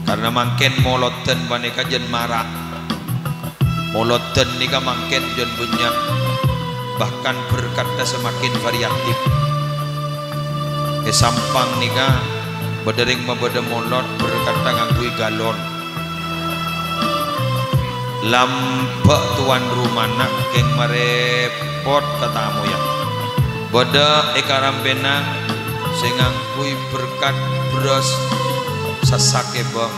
karena mangken moloten baneka jen marak moloten nika mangken jen banyak, bahkan berkata semakin variatif. Sampang nika bedering mabeda molot berkata ngagui galon lampak tuan rumah nak keng marepot katamu ya beda ekaram benang sengangkui berkat beras sasake bang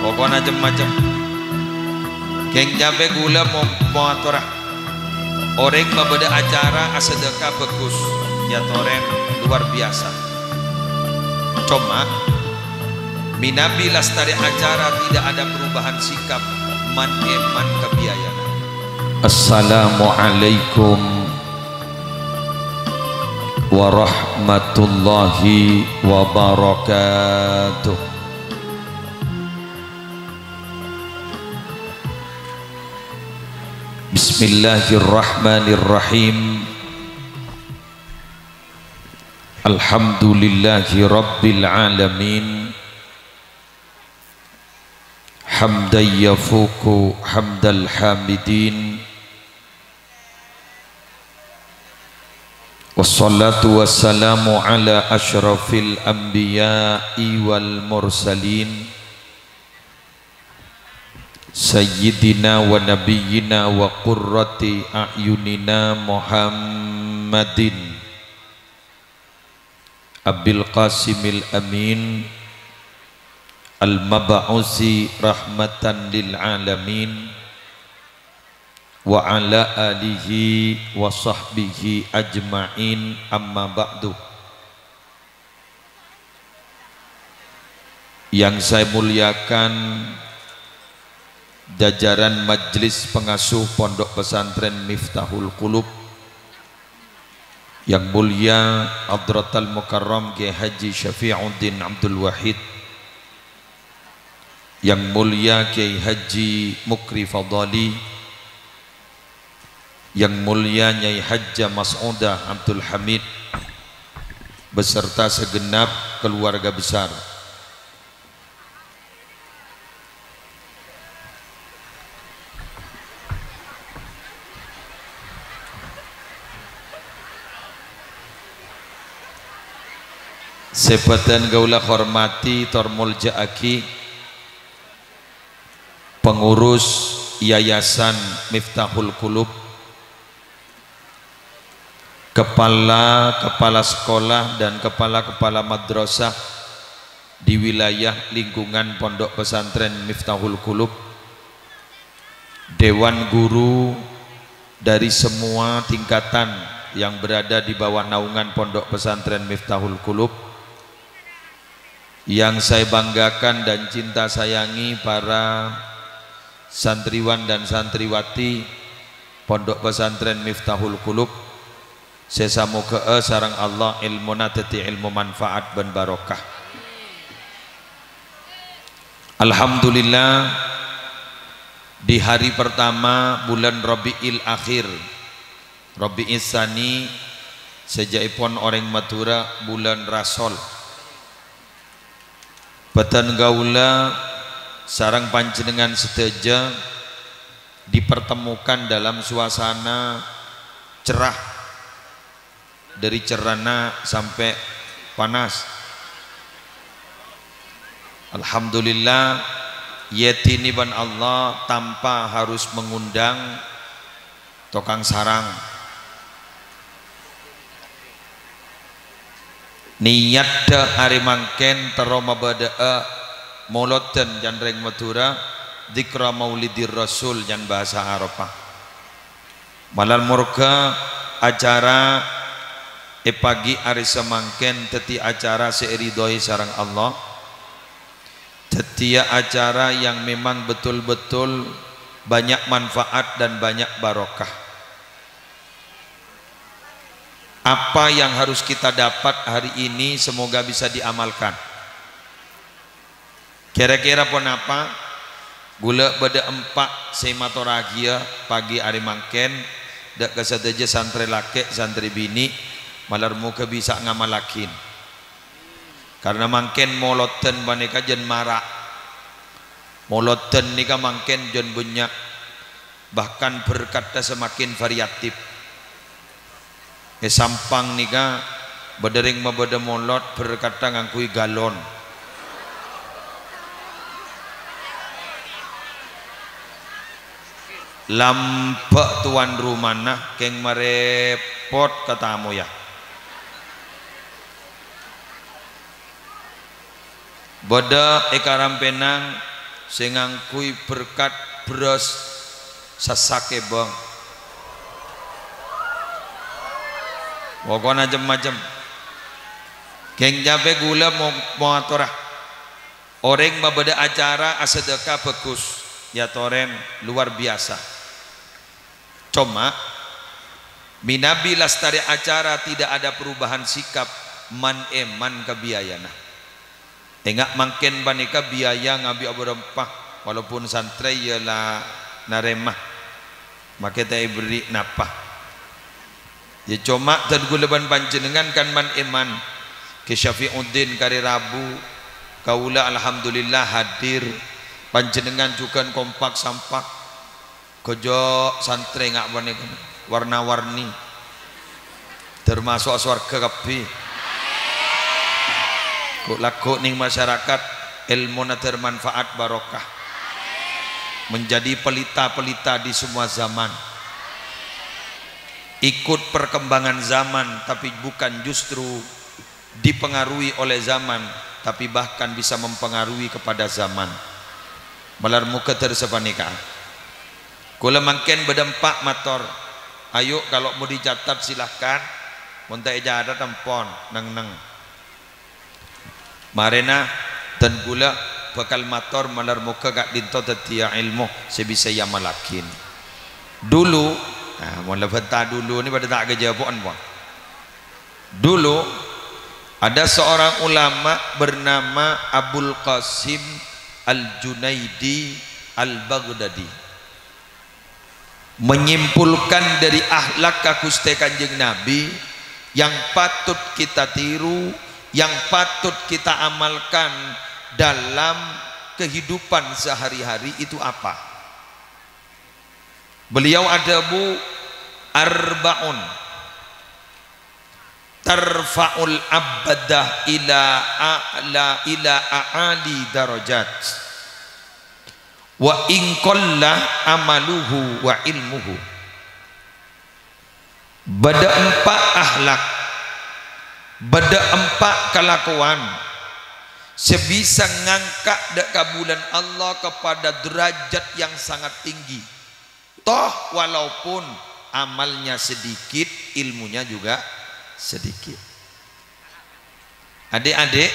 pokoknya macam-macam keng jabe gula mau aturah orang membeda acara asedekah bagus ya toreng luar biasa. Cuma minabi lastari acara tidak ada perubahan sikap man eman kebiayaan. Assalamualaikum warahmatullahi wabarakatuh. Bismillahirrahmanirrahim. Alhamdulillahi rabbil alamin. Hamdan yafuku hamdal hamidin. Wassalatu wassalamu ala asyrafil anbiya'i wal mursalin. Sayyidina wa nabiyyina wa qurrati a'yunina Muhammadin Abil Qasimil Amin al-mab'usi rahmatan lil alamin wa ala alihi wa sahbihi ajma'in, amma ba'du. Yang saya muliakan jajaran Majelis Pengasuh Pondok Pesantren Miftahul Qulub, yang mulia Hadratal Mukarram Kiai Haji Syafi'uddin Abdul Wahid, yang mulia Kiai Haji Mukri Fadali, yang mulia Nyai Hajjah Mas'udah Abdul Hamid beserta segenap keluarga besar. Sebatan gaula hormati tormul jaaki pengurus Yayasan Miftahul Qulub, kepala sekolah dan kepala madrasah di wilayah lingkungan Pondok Pesantren Miftahul Qulub, dewan guru dari semua tingkatan yang berada di bawah naungan Pondok Pesantren Miftahul Qulub, yang saya banggakan dan cinta sayangi para santriwan dan santriwati Pondok Pesantren Miftahul Qulub. Sesamoga sarang Allah ilmuna tati ilmu manfaat dan barokah. Alhamdulillah, di hari pertama bulan Rabiul Akhir, Rabiul Tsani, sejaipun orang Madura bulan Rasol, Batan gaula sarang panjenengan seteja dipertemukan dalam suasana cerah, dari cerana sampai panas. Alhamdulillah, yatini ban Allah tanpa harus mengundang tukang sarang. Niat dah hari mangken teroma bada'a moloten janreng Madura dzikra maulidir rasul jan bahasa Arabah. Malal murga acara pagi hari semangken teti acara seiridoi sarang Allah, tetia acara yang memang betul-betul banyak manfaat dan banyak barokah. Apa yang harus kita dapat hari ini semoga bisa diamalkan. Kira-kira pun apa? Gula beda empat sematoragia pagi hari mangken dak kesedeje santri laki santri bini malar muka bisa ngamalakin. karena mangken moloten baneka jen marak, moloten nika mangken jen banyak, bahkan berkata semakin variatif. Sampang nika bedering mabeda molot berkata ngangkui galon. Lampak tuan rumah nah keng marepot katamu ya. Beda ekaram penang sengangkui berkat beras sasake bang. Pokoknya macam-macam. Keng jabe gula mau atorah. Orang mabeda acara asedekah bagus. Ya toren luar biasa. Cuma minabi lastari acara tidak ada perubahan sikap man eman kebiayana. Enggak mangken banika biaya ngabi abu rempah walaupun santri ialah naremah maka tak beri napah. Ya cuma dan guleban panjenengan kan man eman ke Syafiuddin kari Rabu kaula alhamdulillah hadir panjenengan juga kompak sampak kojo santri ngak banika warna-warni termasuk swarga kabeh. Kok laku ning masyarakat ilmu termanfaat barokah menjadi pelita-pelita di semua zaman, ikut perkembangan zaman tapi bukan justru dipengaruhi oleh zaman tapi bahkan bisa mempengaruhi kepada zaman. Malar muka tersepanika kula mangken bedempak motor, ayo kalau mau dicatat silahkan munta ijazah tempon neng marena dan gula bakal motor malar muka gak dinto tetia ilmu sebisa yang malakin dulu. Nah mau lebeta dulu ini pada tak kejabuan bang. Dulu ada seorang ulama bernama Abul Qasim Al-Junaidi Al-Baghdadi menyimpulkan dari akhlak kakuste kanjeng Nabi yang patut kita tiru, yang patut kita amalkan dalam kehidupan sehari-hari itu apa? Beliau adabu arbaun tarfa'ul abdah ila a'ali darajat wa in qalla amaluhu wa ilmuhu. Bada empat akhlak, bada empat kelakuan sebisa ngangkat dak kabulan Allah kepada derajat yang sangat tinggi, toh walaupun amalnya sedikit ilmunya juga sedikit. Adik-adik,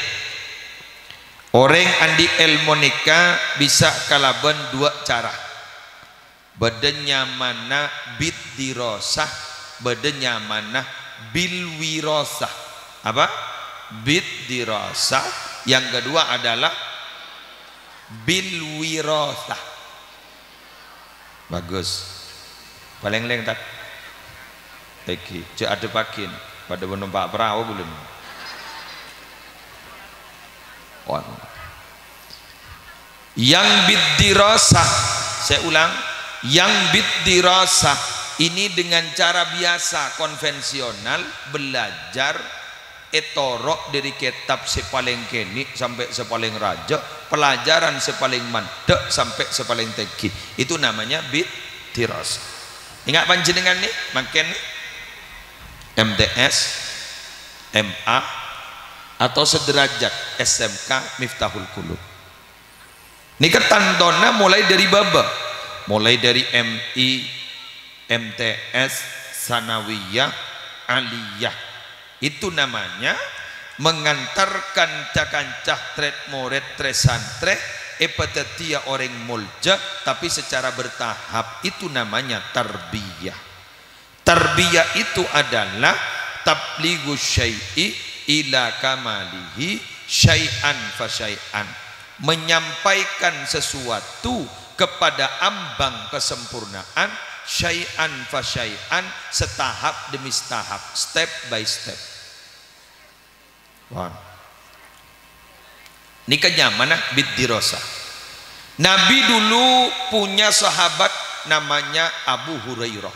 orang andi ilmu nikah bisa kalaban dua cara. Badannya mana bid dirosah, badannya mana bil wirosah. Apa? Bid dirosah. Yang kedua adalah bil wirosah. Bagus. Paling leng tak. Iki, cek ada pakin pada penumpang perahu belum. Yang biddirasah, saya ulang, yang biddirasah ini dengan cara biasa konvensional belajar etorok dari kitab sepaling keni sampai sepaling raja, pelajaran sepaling mandek sampai sepaling teki, itu namanya biddirasah. Ingat panjenengan nih, makin MTS, MA atau sederajat SMK Miftahul Qulub. Ini ketantona mulai dari baba, mulai dari MI, MTS, Sanawiyah, Aliyah. Itu namanya mengantarkan cakancah tret murid tresantre epatetia orang mulja tapi secara bertahap. Itu namanya tarbiyah. Tarbiyah itu adalah tablighu syai'i ila kamalihi syai'an fa syai'an, menyampaikan sesuatu kepada ambang kesempurnaan syai'an fa syai'an, setahap demi setahap, step by step. Wow. Nika nyamanah bid dirasa. Nabi dulu punya sahabat namanya Abu Hurairah.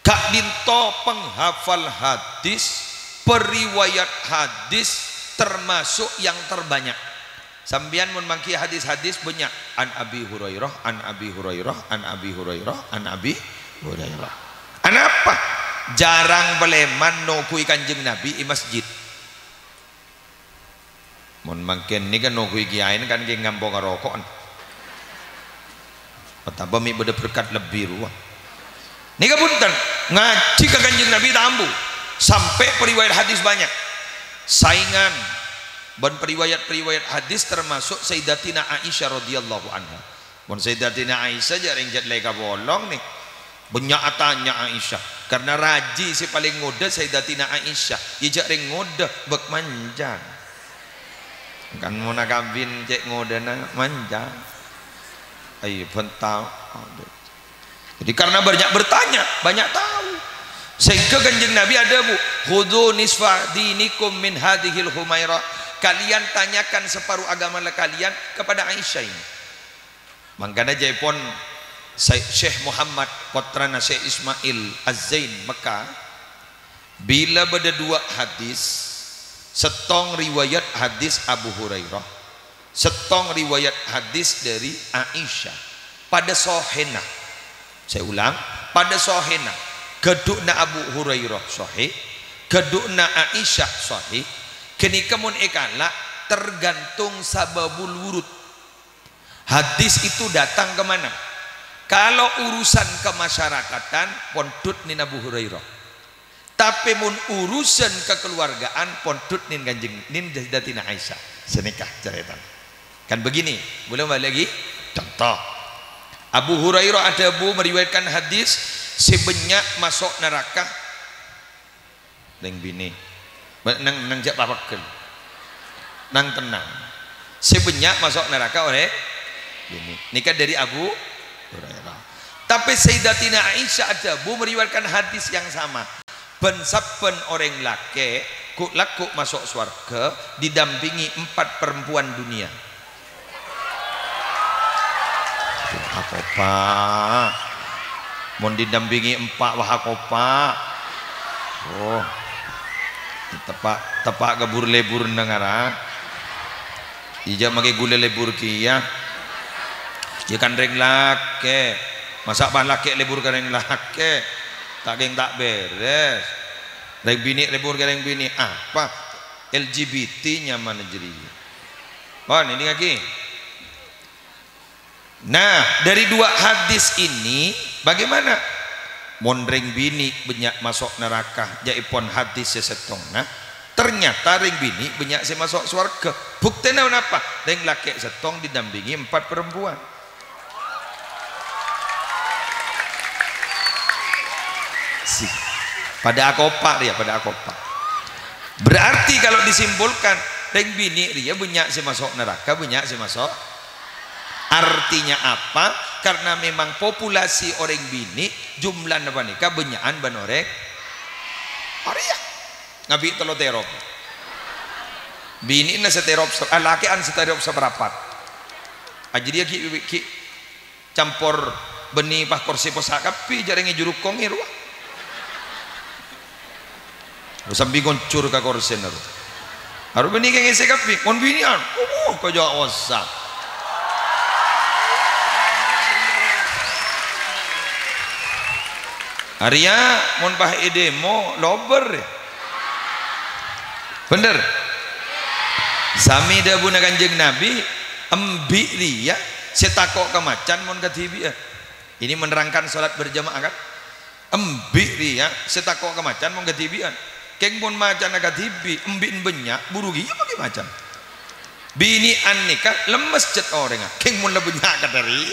Kak Dinto penghafal hadis, periwayat hadis termasuk yang terbanyak. Sambian mun mangki hadis-hadis banyak. An Abi Hurairah, an Abi Hurairah, an Abi Hurairah, an Abi Hurairah. Anapa? Jarang beleman nokui kanjeng Nabi di masjid. Mun mangken ni kan nokui kiain kan ki ngampo karokokan. Betapa mi beda berkat lebih ruang. Ni punten ngaji ke kanjeng Nabi tambu sampai periwayat hadis banyak. Saingan ban periwayat hadis termasuk Sayyidatina Aisyah radhiyallahu anha. Mun Sayyidatina Aisyah jarang jat leka bolong nih. Banyak tanya Aisyah karena raji si paling ngoda Sayyidatina Aisyah. Ia jarang ngoda bek manjang. Kan mau nakabin cek ngodana manja ayo pentau. Jadi karena banyak bertanya banyak tahu sehingga kanjeng Nabi ada bu khudhu nisfa dinikum min hadhil humairah, kalian tanyakan separuh agama kalian kepada Aisyah ini. Mangkana jaipon Syekh Muhammad putrana Syekh Ismail Az-Zain Mekah bila beda dua hadis, setong riwayat hadis Abu Hurairah, setong riwayat hadis dari Aisyah pada sohena. Saya ulang, pada sohena kedukna Abu Hurairah sahih, kedukna Aisyah sahih. Kini kemun ekala tergantung sababul wurud. Hadis itu datang kemana? Kalau urusan kemasyarakatan pondut ni Abu Hurairah. Tapi mun urusan kekeluargaan pondut nin kanjeng nin Sayyidatina Aisyah senikah cerita. Kan begini, boleh balik lagi contoh. Abu Hurairah ada bu meriwayatkan hadis sebanyak masuk neraka neng bini nang jak papakel nang tenang sebanyak masuk neraka oleh bini nikah dari Abu Hurairah. Tapi Sayyidatina Aisyah ada bu meriwayatkan hadis yang sama. Ben-saben orang laki laku masuk surga didampingi 4 perempuan dunia. Apa pak? Mau didampingi 4 wahakopa. Oh, tepak gebur lebur nengara. Ija make gula lebur kia. Dia kan reng laki. Masa ban laki lebur kan reng laki. Tak geng tak beres. Reng bini lebur ke reng bini apa? LGBT nyaman jadi. Oh ini lagi. Nah dari dua hadis ini bagaimana? Mon reng bini banyak masuk neraka. Jaipon hadis sesetong. Nah ternyata reng bini banyak se masuk surga. Buktinya apa? Reng laki setong didampingi 4 perempuan. Pada akopa dia, pada akopa. Berarti kalau disimpulkan reng bini dia banyak si masuk neraka, banyak si masuk. Artinya apa? Karena memang populasi orang bini jumlah apa nikah banyakan ban orek. Arya ngabi telo terop. Bini na seterop, laki an seterop seperapat. Aja dia ki campur benih pah kursi posaka pi jaringi juruk kongir wah. Sambil goncur ke korsen harus benih keng ese kapi kon binian kau jawab wasap Arya mon pah edemo lober bener sami dah guna kanjeng Nabi embi dia setakok kemacan mon katibi ini menerangkan salat berjamaah kan embi dia setakok kemacan mon katibian keng pun macan agak tibi embin banyak burugi ya pakai macan bini an nikah lemes cet orang keng pun lebih banyak dari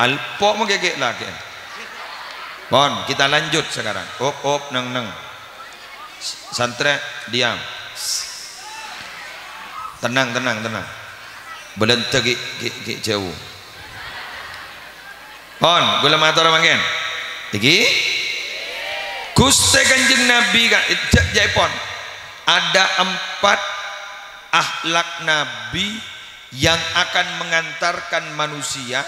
alpo mau gegek lagi. Bon kita lanjut sekarang. Op neng santre diam tenang belente ki jauh. Bon, gula matur mangken. Iki Gusti Kanjeng Nabi kan jaipon ada 4 akhlak Nabi yang akan mengantarkan manusia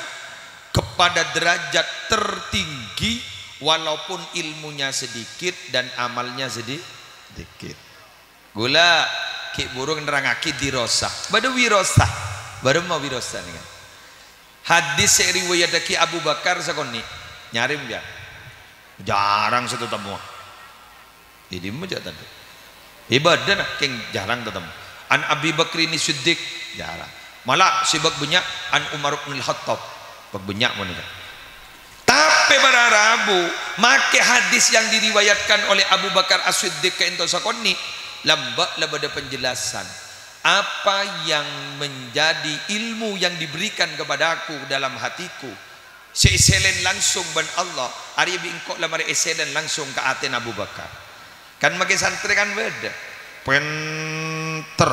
kepada derajat tertinggi walaupun ilmunya sedikit dan amalnya sedikit. Gula ki burung nerangaki dirosah baru wirosah baru mau wirosah nih kan. Hadis riwayat Ki Abu Bakar sakoni nyarim ya jarang satu temu jadi meja tadi ibadah nak keng jarang ketemu an Abi Bakri ini Siddiq jarang malah sibak banyak an Umar bin Khattab banyak menikah. Tapi pada Rabu make hadis yang diriwayatkan oleh Abu Bakar As-Siddiq ke ento sakoni lambak ada penjelasan apa yang menjadi ilmu yang diberikan kepadaku dalam hatiku seiselen langsung ban Allah ari bingkok lamari eselen langsung ke aten Abu Bakar kan make santri kan beda penter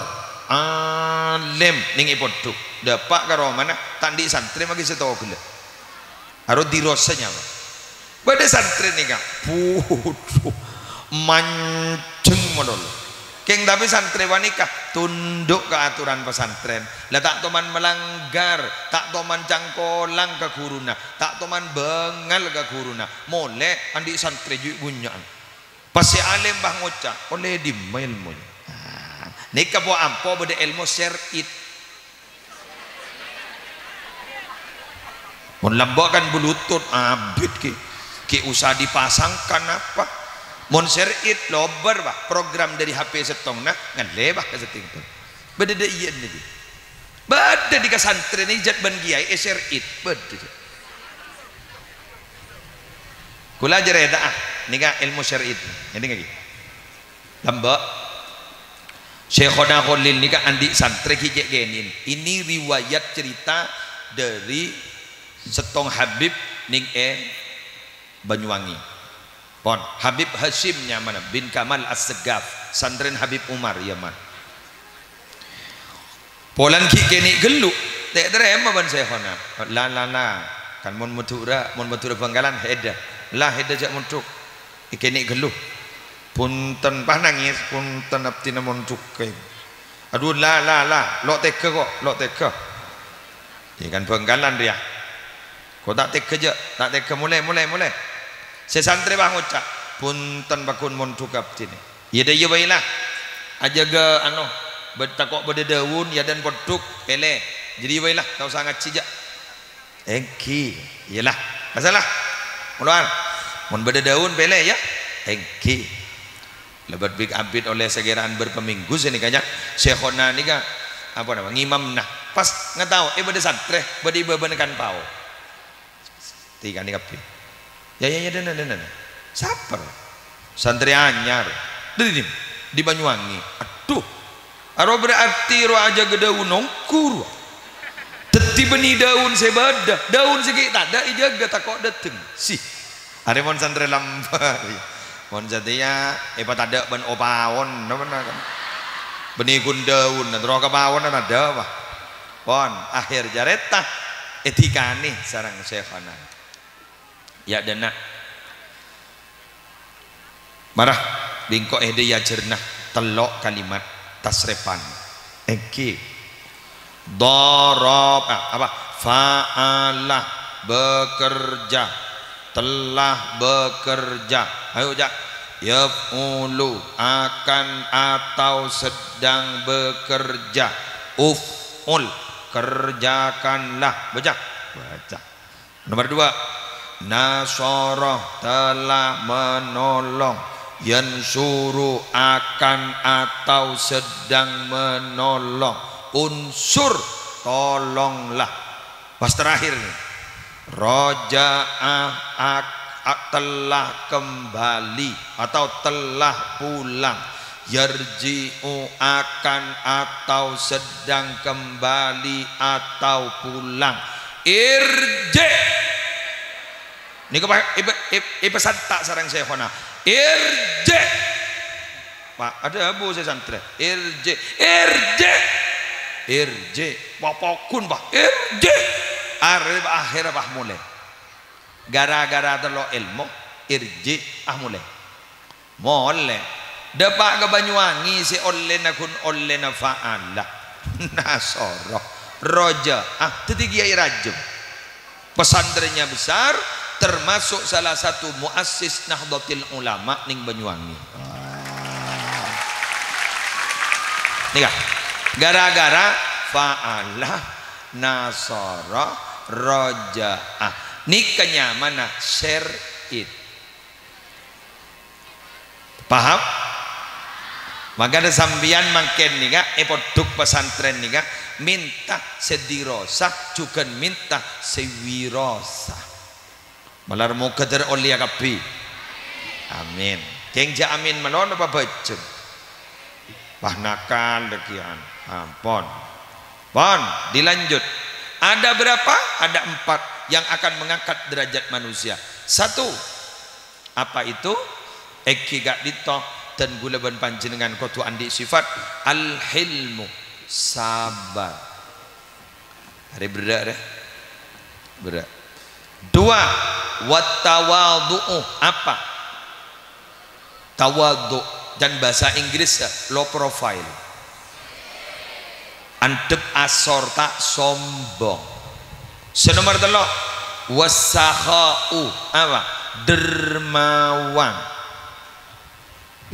alim ning ipoduk dapak karo mana tandi santri magi setawa gula harus dirosanya beda santri nih kak puduh mancing modal keng tapi santri wanikah tunduk ke aturan pesantren lah tak toman melanggar tak toman cangkolang ke guruna tak toman bengal ke guruna molek andi santri juga punya pasti alim bah ngocak oleh di ilmu nikah po ampo beda ilmu syar'id mon lambakan belutut abid ki usah dipasangkan apa mon syar'id lobar bah program dari HP setong nah ngalebah ke setting tu beda de iya ni beda di kasantren ni jat ban kiai syar'id beda kula jareda nika ilmu syar'id jadi ngaki lambak Syekhona Khalil nika andi santri kijek genin ini riwayat cerita dari setong Habib ning Banyuwangi pon Habib Hashimnya mana bin Kamal As-Segaf santren Habib Umar Yaman polan ki keni geluk tek terema ban Syekhona la kan mon matura Bangkalan heda lah heda jak montuk ikeni geluk punten pah nangis punten abdi namon cukai aduh la lo teka ya kan Bangkalan dia kau tak teka je tak teka mulai saya santri bang ucap punten bakun mon cukai abdi ni ya dah ya baiklah aja ke anu bertakok berde daun ya dan poduk pele jadi baiklah kau sangat cijak engki iyalah masalah muluan mon berde daun pele ya engki lebat big abid oleh segiraan berpeminggu sini kanya Syekhona ni kan apa nama ngimam nah pas ngetau bade santri bade bebenekan pau tiga ni kapi ya dan saper santri anyar di Banyuwangi aduh aro berarti ro aja gedaun nongkur teti beni daun sebada daun segi tak ada ijaga takok dateng sih are mon santri lambar mon jadinya tak ada ban opawon mana kan benih gundaun roh kepawon ada apa pon akhir jareta etika nih sarang Syekhana ya dana marah bingkok ya jernah telok kalimat tasrepan eki dorob apa fa'alah bekerja telah bekerja ayo jak yaf'ulu akan atau sedang bekerja uf'ul kerjakanlah baca nomor 2 nasoroh telah menolong yansuru akan atau sedang menolong unsur tolonglah pas terakhir nih roja'ah telah kembali atau telah pulang yarji'u akan atau sedang kembali atau pulang irji ini pesan tak sarang Syekhona irji pak ada abu saya santri irji wapokun pak irji akhir mulai gara-gara terlalu ilmu irji mulai Molek. Depak ke Banyuwangi si olena kun olena fa'ala. Nasoro. Roja. Teti Kiai Rajab. Pesantrennya besar, termasuk salah satu muassis Nahdlatul Ulama ning Banyuwangi. Nih gara-gara fa'ala nasara roja'ah nikahnya mana share it. Paham? Maka ada sambian makin nih poduk pesantren nih minta sedirosa juga minta sewirosa malar mau keter olia kapi. Amin. Keng ja amin melon apa bacem. Wah nakal dekian. Ampun. Pon, dilanjut. Ada berapa? Ada 4 yang akan mengangkat derajat manusia. 1. Apa itu? Eki gak ditok dan gula ban panjenengan kotu andi sifat al-hilmu, sabar. Hari berat deh. Berat. 2. Wattawadhu'u. Apa? Tawadhu. Dan bahasa Inggris low profile, antep asor tak sombong. Senomor 3 wasakha'u. Apa? Dermawan,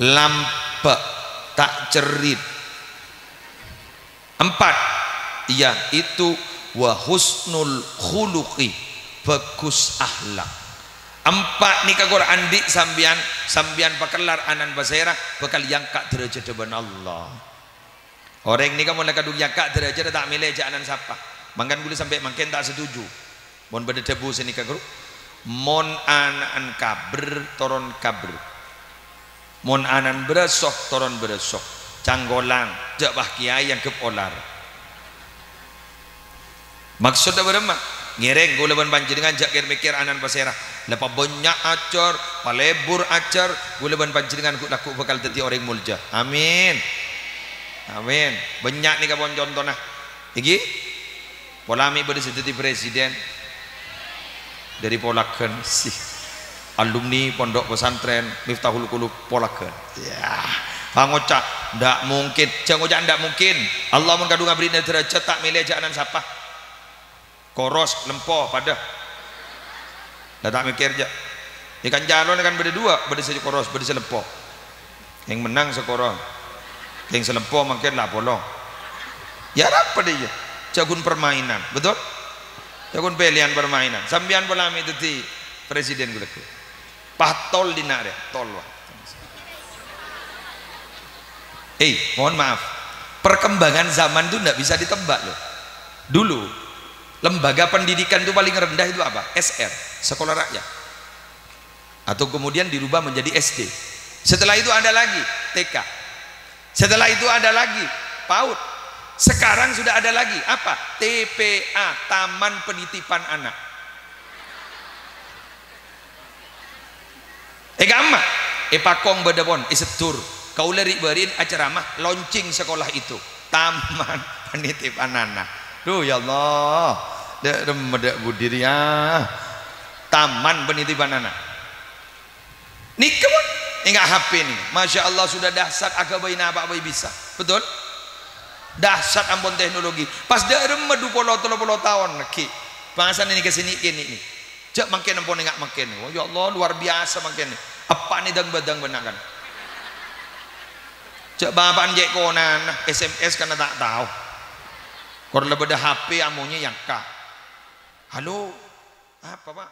lampe tak cerit. 4 yaitu wa husnul khuluqi, bagus akhlak. 4 nih kagor andi sambian pakelar anan basera bakal yang kak derajat depan Allah. Orang ini kamu leka yang kak derajat tak milih anan siapa. Mangkan boleh sampai makin tak setuju. Mon beda debu sini kagor. Mon anan kabr toron kabr. Mon anan beresok toron beresok. Canggolang jabah kiai yang kepolar. Maksudnya berapa? Ngereng gula ban panjenengan jakir mikir anan pasera lepa banyak acar palebur acar gula ban panjenengan laku bakal dadi orang mulja. Amin. Amin. Banyak nih kabon contoh nah iki polami bade dadi presiden dari Polaken sih alumni pondok pesantren Miftahul Qulub Polaken ya pangocak ndak mungkin jangan ndak mungkin Allah mengkadung ngabri derajat tak milih jalan siapa koros lempoh pada dah tak mikir aja ikan jalon kan beda 2 beda saja koros beda selempoh yang menang sekoros yang selempoh makin lah polong ya apa dia jagun permainan betul jagun pilihan permainan sambian polami itu di presiden gue patol dinare tol wah mohon maaf perkembangan zaman itu tidak bisa ditebak loh. Dulu lembaga pendidikan itu paling rendah itu apa? SR, sekolah rakyat. Atau kemudian dirubah menjadi SD. Setelah itu ada lagi TK. Setelah itu ada lagi PAUD. Sekarang sudah ada lagi apa? TPA, Taman Penitipan Anak. Gamma, pakong bedabon, isetur. Kau lari berin acara mah launching sekolah itu. Taman Penitipan Anak. Duh ya Allah, medak budir ya. Taman Penitipan Anak. Nih kawan, enggak HP nih. Masya Allah sudah dahsyat agak bayi apa bisa. Betul? Dahsyat ampun teknologi. Pas dah remedu polo tahun ki. Bahasan ini kesini ini. Jak makin ampun enggak makin. Oh ya Allah luar biasa makin. Apa nih badang benakan. Jak bapak anjek konan SMS karena tak tahu. Kalau lebih dah HP amunya yang kah. Halo, apa pak?